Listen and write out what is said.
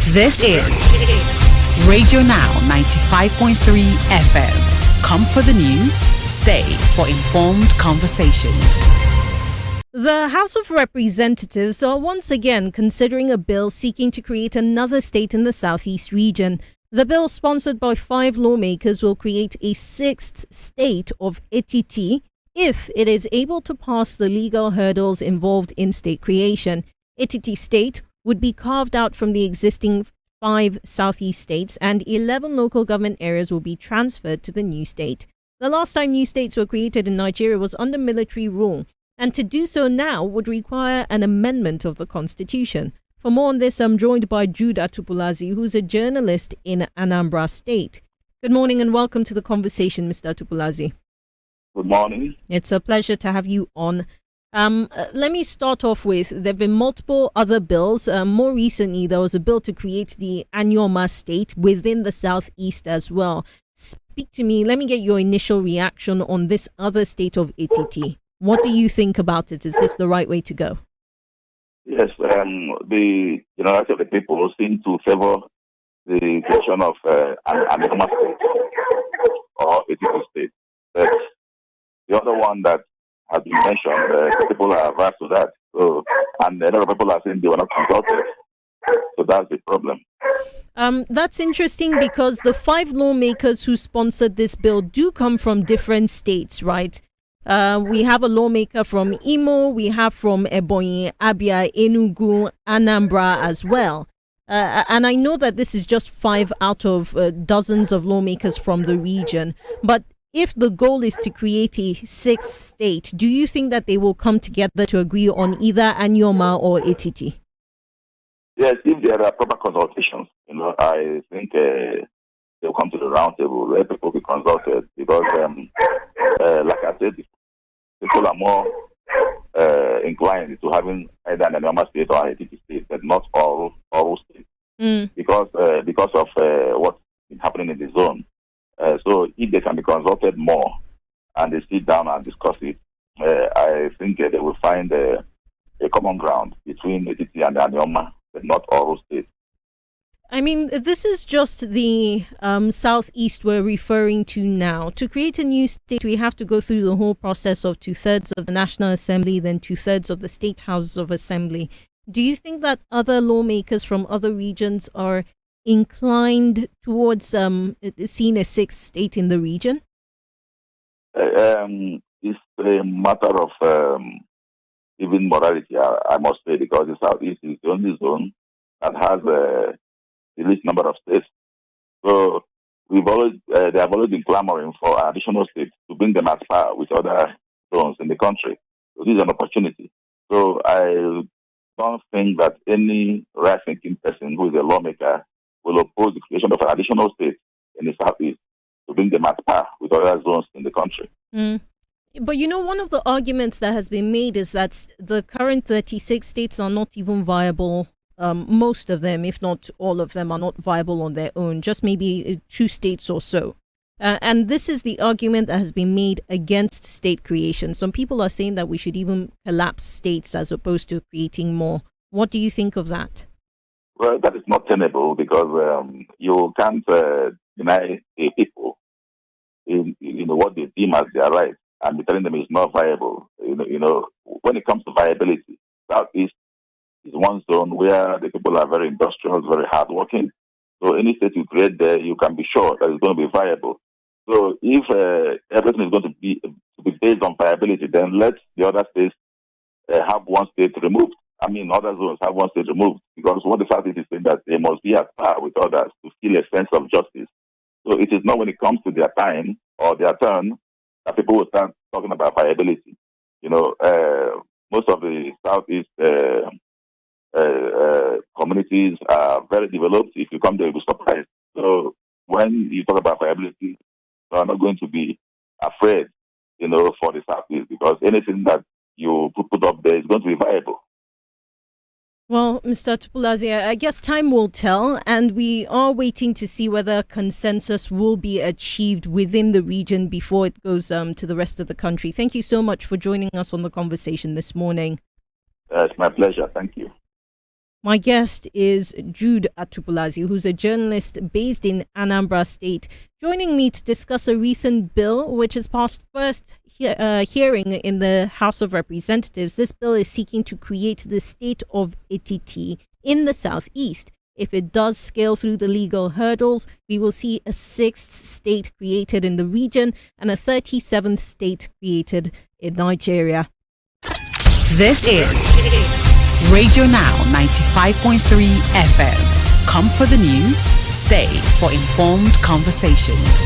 This is Radio Now 95.3 FM. Come for the news, stay for informed conversations. The House of Representatives are once again considering a bill seeking to create another state in the southeast region. The bill, sponsored by 5 lawmakers, will create a 6th state of Etiti if it is able to pass the legal hurdles involved in state creation. Etiti State would be carved out from the existing 5 southeast states, and 11 local government areas will be transferred to the new state. The last time new states were created in Nigeria was under military rule, and to do so now would require an amendment of the constitution. For more on this, I'm joined by Jude Atupulazi, who's a journalist in Anambra State. Good morning and welcome to the conversation, Mr. Atupulazi. Good morning. It's a pleasure to have you on. Let me start off with, there have been multiple other bills. More recently, there was a bill to create the Anyoma state within the southeast as well. Speak to me. Let me get your initial reaction on this other state of Etiti. What do you think about it? Is this the right way to go? Yes, the generality of the people seem to favor the creation of an Anyoma state or Etiti state. But the other one that has been mentioned, people are averse to that. So, and a lot of people are saying they were not consulted. So that's the problem. That's interesting because the 5 lawmakers who sponsored this bill do come from different states, right? We have a lawmaker from Imo, we have from Ebonyi, Abia, Enugu, Anambra as well. And I know that this is just 5 out of dozens of lawmakers from the region. But if the goal is to create a 6th state, do you think that they will come together to agree on either Anyoma or Etiti? Yes, if there are proper consultations, I think they'll come to the round table, let people be consulted, because, like I said, people are more inclined to having either an Anyoma state or an Etiti state, but not all states, because of what's been happening in the zone. So if they can be consulted more and they sit down and discuss it, I think they will find a common ground between Etiti and Anyoma, but not all states. I mean, this is just the southeast we're referring to now. To create a new state, we have to go through the whole process of 2/3 of the National Assembly, then 2/3 of the state houses of assembly. Do you think that other lawmakers from other regions are inclined towards seeing a 6th state in the region? It's a matter of even morality, I must say, because the Southeast is the only zone that has the least number of states. So they have always been clamoring for additional states to bring them at par with other zones in the country. So this is an opportunity. So I don't think that any right-thinking person who is a lawmaker will oppose the creation of an additional state in the Southeast to bring them at par with other zones in the country. But one of the arguments that has been made is that the current 36 states are not even viable. Most of them, if not all of them, are not viable on their own, just maybe 2 states or so. And this is the argument that has been made against state creation. Some people are saying that we should even collapse states as opposed to creating more. What do you think of that? Well, that is not tenable because you can't deny a people in what they deem as their right and be telling them it's not viable. When it comes to viability, Southeast is one zone where the people are very industrious, very hardworking. So any state you create there, you can be sure that it's going to be viable. So if everything is going to be based on viability, then let the other states have one state removed. I mean, other zones have one state removed, because what the Southeast is saying that they must be at par with others to feel a sense of justice. So it is not when it comes to their time or their turn that people will start talking about viability. Most of the Southeast communities are very developed. If you come there, you'll be surprised. So when you talk about viability, you are not going to be afraid, for the Southeast, because anything that you put up there is going to be viable. Well, Mr. Atupulazi, I guess time will tell, and we are waiting to see whether consensus will be achieved within the region before it goes to the rest of the country. Thank you so much for joining us on the conversation this morning. It's my pleasure. Thank you. My guest is Jude Atupulazi, who's a journalist based in Anambra State, joining me to discuss a recent bill which has passed first hearing in the House of Representatives. This bill is seeking to create the state of Etiti in the southeast. If it does scale through the legal hurdles, we will see a 6th state created in the region and a 37th state created in Nigeria. This is Radio Now 95.3 FM. Come for the news, stay for informed conversations.